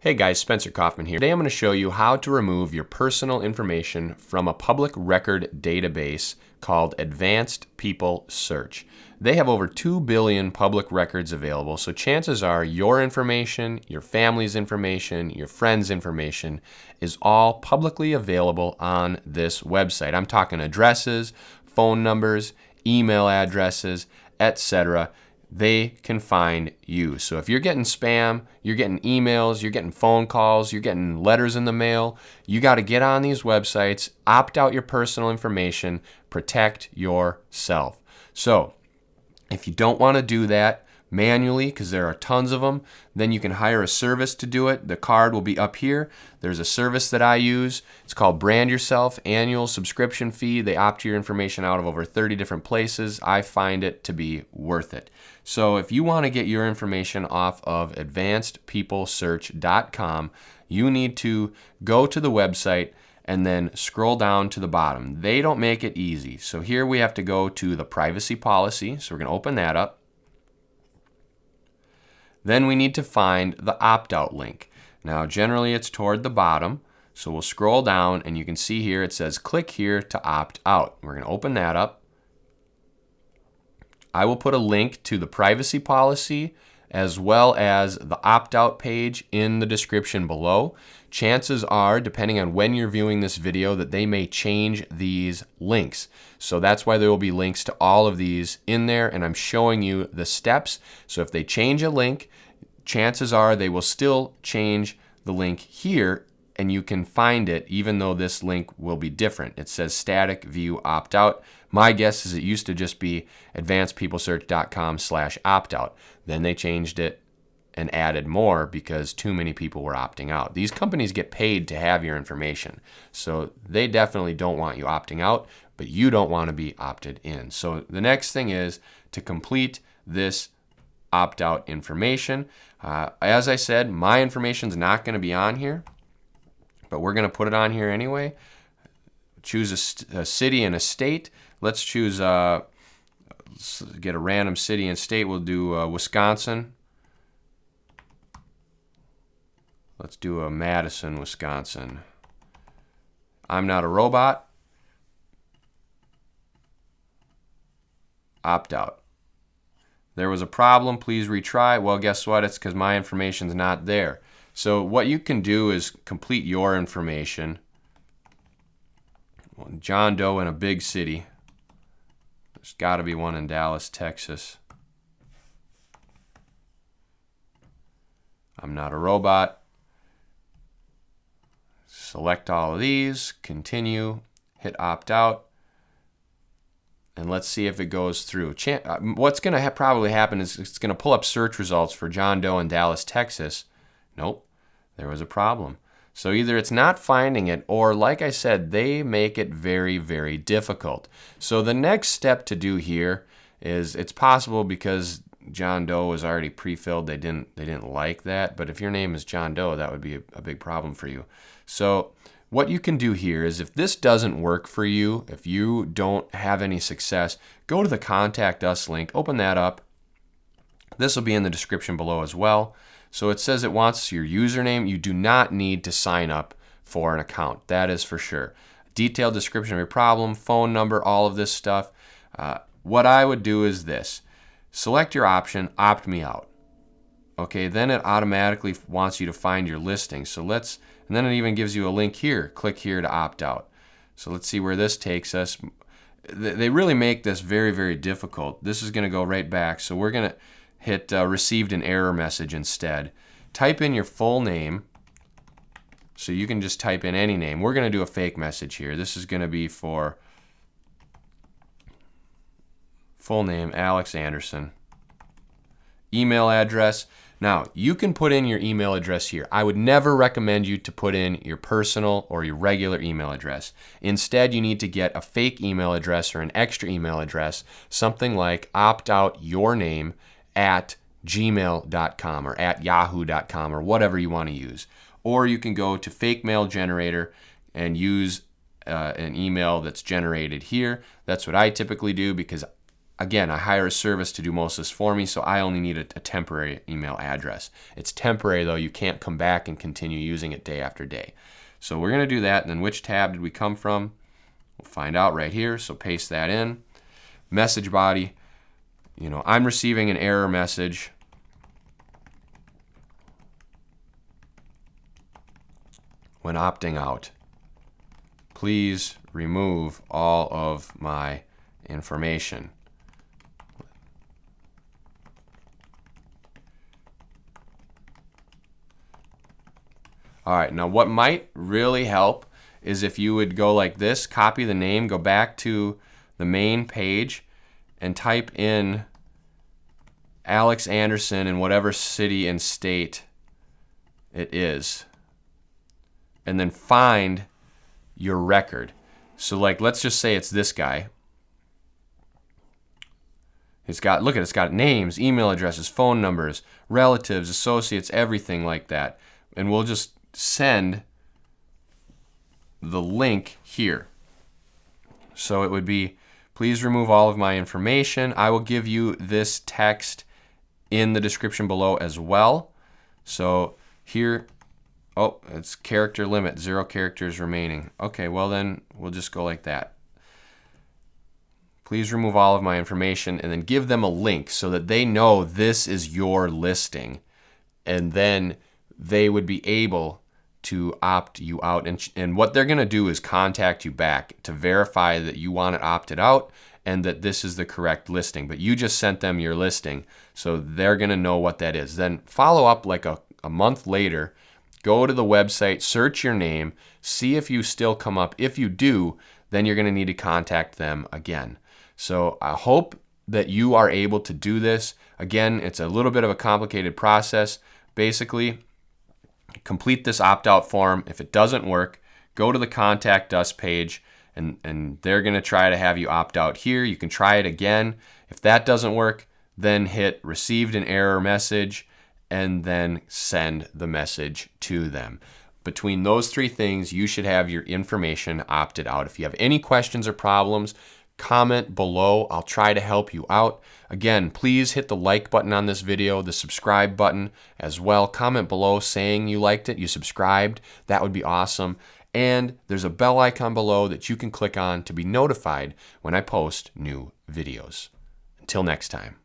Hey guys, Spencer Kaufman here. Today I'm going to show you how to remove your personal information from a public record database called Advanced People Search. They have over 2 billion public records available, so chances are your information, your family's information, your friends' information is all publicly available on this website. I'm talking addresses, phone numbers, email addresses, etc. They can find you. So if you're getting spam, you're getting emails, you're getting phone calls, you're getting letters in the mail, you got to get on these websites, opt out your personal information, protect yourself. So if you don't want to do that manually, because there are tons of them, then you can hire a service to do it. The card will be up here. There's a service that I use. It's called Brand Yourself, annual subscription fee. They opt your information out of over 30 different places. I find it to be worth it. So if you want to get your information off of advancedpeoplesearch.com, you need to go to the website and then scroll down to the bottom. They don't make it easy. So here we have to go to the privacy policy. So we're going to open that up. Then we need to find the opt-out link. Now generally it's toward the bottom, so we'll scroll down and you can see here it says click here to opt out. We're going to open that up. I will put a link to the privacy policy as well as the opt-out page in the description below. Chances are, depending on when you're viewing this video, that they may change these links. So that's why there will be links to all of these in there, and I'm showing you the steps. So if they change a link, chances are they will still change the link here, and you can find it even though this link will be different. It says static view opt-out. My guess is it used to just be advancedpeoplesearch.com/opt-out. Then they changed it and added more because too many people were opting out. These companies get paid to have your information, so they definitely don't want you opting out, but you don't want to be opted in. So the next thing is to complete this opt-out information. As I said, my information is not going to be on here, but we're going to put it on here anyway. Choose a city and a state. Let's choose, let's get a random city and state. We'll do Wisconsin. Let's do Madison, Wisconsin. I'm not a robot. Opt out. There was a problem, please retry. Well, guess what? It's because my information's not there. So what you can do is complete your information. John Doe in a big city. There's got to be one in Dallas, Texas. I'm not a robot. Select all of these, continue, hit opt out, and let's see if it goes through. What's going to probably happen is it's going to pull up search results for John Doe in Dallas, Texas. Nope, there was a problem. So either it's not finding it, or like I said, they make it very, very difficult. So the next step to do here is, it's possible because John Doe was already pre-filled, they didn't like that. But if your name is John Doe, that would be a big problem for you. So what you can do here is, if this doesn't work for you, if you don't have any success, go to the Contact Us link, open that up. This will be in the description below as well. So it says it wants your username. You do not need to sign up for an account. That is for sure. Detailed description of your problem, phone number, all of this stuff. What I would do is this. Select your option, opt me out. Okay, then it automatically wants you to find your listing. So and then it even gives you a link here. Click here to opt out. So let's see where this takes us. They really make this very, very difficult. This is going to go right back. So we're going to hit received an error message instead. Type in your full name. So you can just type in any name. We're going to do a fake message here. This is going to be for full name, Alex Anderson. Email address. Now, you can put in your email address here. I would never recommend you to put in your personal or your regular email address. Instead, you need to get a fake email address or an extra email address, something like optoutyourname@gmail.com or @yahoo.com or whatever you want to use. Or you can go to Fake Mail Generator and use an email that's generated here. That's what I typically do because again, I hire a service to do most of this for me, so I only need a temporary email address. It's temporary though, you can't come back and continue using it day after day. So we're going to do that, and then which tab did we come from? We'll find out right here, so paste that in. Message body, I'm receiving an error message. When opting out, please remove all of my information. All right, now what might really help is if you would go like this, copy the name, go back to the main page, and type in Alex Anderson in whatever city and state it is, and then find your record. So like, let's just say it's this guy. It's got names, email addresses, phone numbers, relatives, associates, everything like that. And we'll just send the link here. So it would be, please remove all of my information. I will give you this text in the description below as well. So here, oh, it's character limit, 0 characters remaining. Okay, well then we'll just go like that. Please remove all of my information, and then give them a link so that they know this is your listing. And then they would be able to opt you out. And what they're going to do is contact you back to verify that you want it opted out and that this is the correct listing. But you just sent them your listing, so they're going to know what that is. Then follow up like a month later. Go to the website, search your name, see if you still come up. If you do, then you're going to need to contact them again. So I hope that you are able to do this. Again, it's a little bit of a complicated process. Basically, complete this opt-out form. If it doesn't work, go to the Contact Us page, and they're going to try to have you opt out here. You can try it again. If that doesn't work, then hit Received an Error Message, and then send the message to them. Between those 3 things, you should have your information opted out. If you have any questions or problems, comment below. I'll try to help you out. Again, please hit the like button on this video, the subscribe button as well. Comment below saying you liked it, you subscribed. That would be awesome. And there's a bell icon below that you can click on to be notified when I post new videos. Until next time.